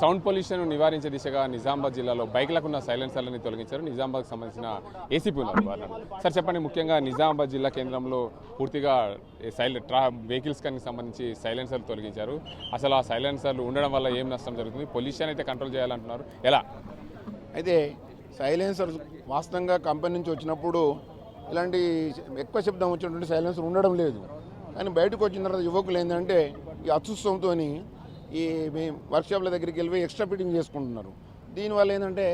Sound pollution నివారించే దిశగా నిజామాబాద్ జిల్లాలో బైక్లకున్న సైలెన్సర్లని తొలగించారు. నిజామాబాద్కి సంబంధించిన ఏసీపీ ఉన్నారు వాళ్ళు. సార్ చెప్పండి, ముఖ్యంగా నిజామాబాద్ జిల్లా కేంద్రంలో పూర్తిగా వెహికల్స్ కానీ సంబంధించి సైలెన్సర్లు తొలగించారు. అసలు ఆ సైలెన్సర్లు ఉండడం వల్ల ఏం నష్టం జరుగుతుంది? పొల్యూషన్ అయితే కంట్రోల్ చేయాలంటున్నారు, ఎలా? అయితే సైలెన్సర్ వాస్తవంగా కంపెనీ నుంచి వచ్చినప్పుడు ఇలాంటి ఎక్కువ శబ్దం వచ్చినటువంటి సైలెన్సర్ ఉండడం లేదు. కానీ బయటకు వచ్చిన తర్వాత యువకులు ఏంటంటే ఈ అత్యుత్సవంతో ఈ వర్క్షాప్ల దగ్గరికి వెళ్ళి ఎక్స్ట్రా ఫిట్టింగ్ చేసుకుంటున్నారు. దీనివల్ల ఏంటంటే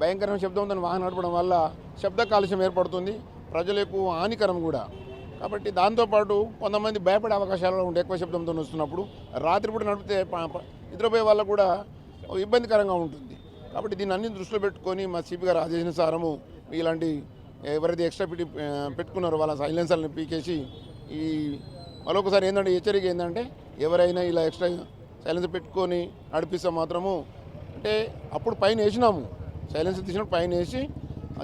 భయంకరమైన శబ్దంతో వాహనం నడపడం వల్ల శబ్ద కాలుష్యం ఏర్పడుతుంది, ప్రజలకు హానికరం కూడా. కాబట్టి దాంతోపాటు కొంతమంది భయపడే అవకాశాలు ఉంటాయి. ఎక్కువ శబ్దంతో వస్తున్నప్పుడు రాత్రిపూట నడిపితే నిద్రపోయే వాళ్ళకు కూడా ఇబ్బందికరంగా ఉంటుంది. కాబట్టి దీన్ని అన్ని దృష్టిలో పెట్టుకొని మా సిపి గారు ఆదేశానుసారము ఇలాంటి ఎవరైతే ఎక్స్ట్రా పెట్టుకున్నారో వాళ్ళ సైలెన్సర్ని పీకేసి ఈ మరొకసారి ఏంటంటే హెచ్చరిక ఏంటంటే ఎవరైనా ఇలా ఎక్స్ట్రా సైలెన్సర్ పెట్టుకొని నడిపిస్తే మాత్రము అంటే అప్పుడు పైన వేసినాము, సైలెన్సర్ తీసినప్పుడు పైన వేసి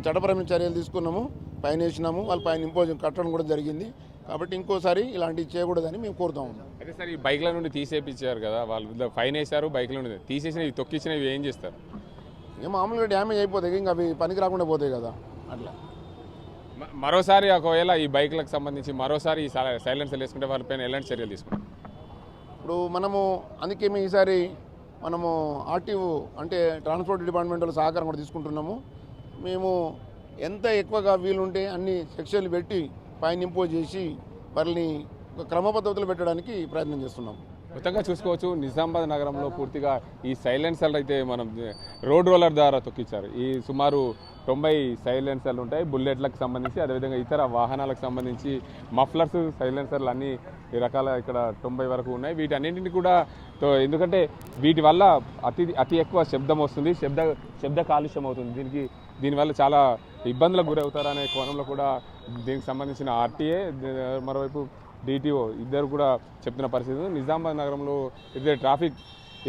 చట్టపరమైన చర్యలు తీసుకున్నాము, పైన వేసినాము, వాళ్ళ పైన ఇంపోజ్ కట్టడం కూడా జరిగింది. కాబట్టి ఇంకోసారి ఇలాంటివి చేయకూడదని మేము కోరుతా ఉన్నాం. అయితే సార్ ఈ బైక్ల నుండి తీసేపించారు కదా, వాళ్ళు ఫైన్ వేశారు, బైక్ల నుండి తీసేసినవి తొక్కిచ్చినవి ఏం చేస్తారు? ఏం మామూలుగా డ్యామేజ్ అయిపోతాయి, ఇంకా అవి పనికి రాకుండా పోతాయి కదా. అట్లా మరోసారి ఒకవేళ ఈ బైక్లకు సంబంధించి మరోసారి ఈ సైలెన్సర్లు వేసుకుంటే వాళ్ళపైన ఎలాంటి చర్యలు తీసుకుంటాం? ఇప్పుడు మనము అందుకే మేము ఈసారి మనము ఆర్టీఓ అంటే ట్రాన్స్పోర్ట్ డిపార్ట్మెంట్ వాళ్ళు సహకారం కూడా తీసుకుంటున్నాము. మేము ఎంత ఎక్కువగా వీలుంటే అన్ని సెక్షన్లు పెట్టి పైన ఇంపోజ్ చేసి వారిని ఒక క్రమ పద్ధతిలో పెట్టడానికి ప్రయత్నం చేస్తున్నాము. మొత్తంగా చూసుకోవచ్చు, నిజామాబాద్ నగరంలో పూర్తిగా ఈ సైలెన్సర్లు అయితే మనం రోడ్ రోలర్ ద్వారా తొక్కించారు. ఈ సుమారు 90 సైలెన్సర్లు ఉంటాయి బుల్లెట్లకు సంబంధించి, అదేవిధంగా ఇతర వాహనాలకు సంబంధించి మఫ్లర్స్ సైలెన్సర్లు అన్ని రకాల ఇక్కడ 90 వరకు ఉన్నాయి. వీటన్నింటినీ కూడా ఎందుకంటే వీటి వల్ల అతి ఎక్కువ శబ్దం వస్తుంది, శబ్ద కాలుష్యం అవుతుంది. దీనివల్ల చాలా ఇబ్బందులకు గురవుతారనే కోణంలో కూడా దీనికి సంబంధించిన ఆర్టీఏ, మరోవైపు డిటిఓ ఇద్దరు కూడా చెప్తున్న పరిస్థితి. నిజామాబాద్ నగరంలో ఏదైతే ట్రాఫిక్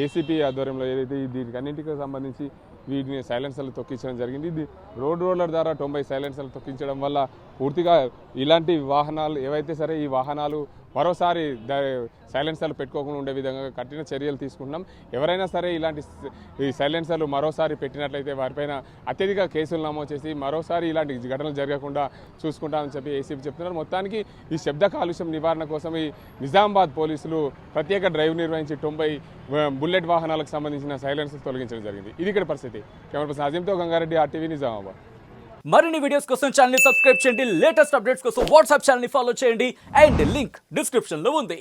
ఏసీపీ ఆధ్వర్యంలో ఏదైతే దీనికి అన్నింటికి సంబంధించి వీటిని సైలెన్సర్లు తొక్కించడం జరిగింది. ఇది రోడ్ రోలర్ ద్వారా 90 సైలెన్సర్లు తొక్కించడం వల్ల పూర్తిగా ఇలాంటి వాహనాలు ఏవైతే సరే ఈ వాహనాలు మరోసారి సైలెన్సర్లు పెట్టుకోకుండా ఉండే విధంగా కఠిన చర్యలు తీసుకుంటున్నాం. ఎవరైనా సరే ఇలాంటి ఈ సైలెన్సర్లు మరోసారి పెట్టినట్లయితే వారిపైన అత్యధిక కేసులు నమోదు చేసి మరోసారి ఇలాంటి ఘటనలు జరగకుండా చూసుకుంటామని చెప్పి ఏసీపీ చెప్తున్నారు. మొత్తానికి ఈ శబ్ద కాలుష్యం నివారణ కోసం ఈ నిజామాబాద్ పోలీసులు ప్రత్యేక డ్రైవ్ నిర్వహించి 90 బుల్లెట్ వాహనాలకు సంబంధించిన సైలెన్సర్లు తొలగించడం జరిగింది. ఇది ఇక్కడ పరిస్థితి. కెమెరా పర్సన్ అజీంతో గంగారెడ్డి, ఆర్టీవీ, నిజామాబాద్. మరిన్ని వీడియోస్ కోసం ఛానల్ ని సబ్స్క్రైబ్ చేయండి, లేటెస్ట్ అప్డేట్స్ కోసం వాట్సాప్ ఛానల్ ని ఫాలో చేయండి అండ్ లింక్ డిస్క్రిప్షన్ లో ఉంది.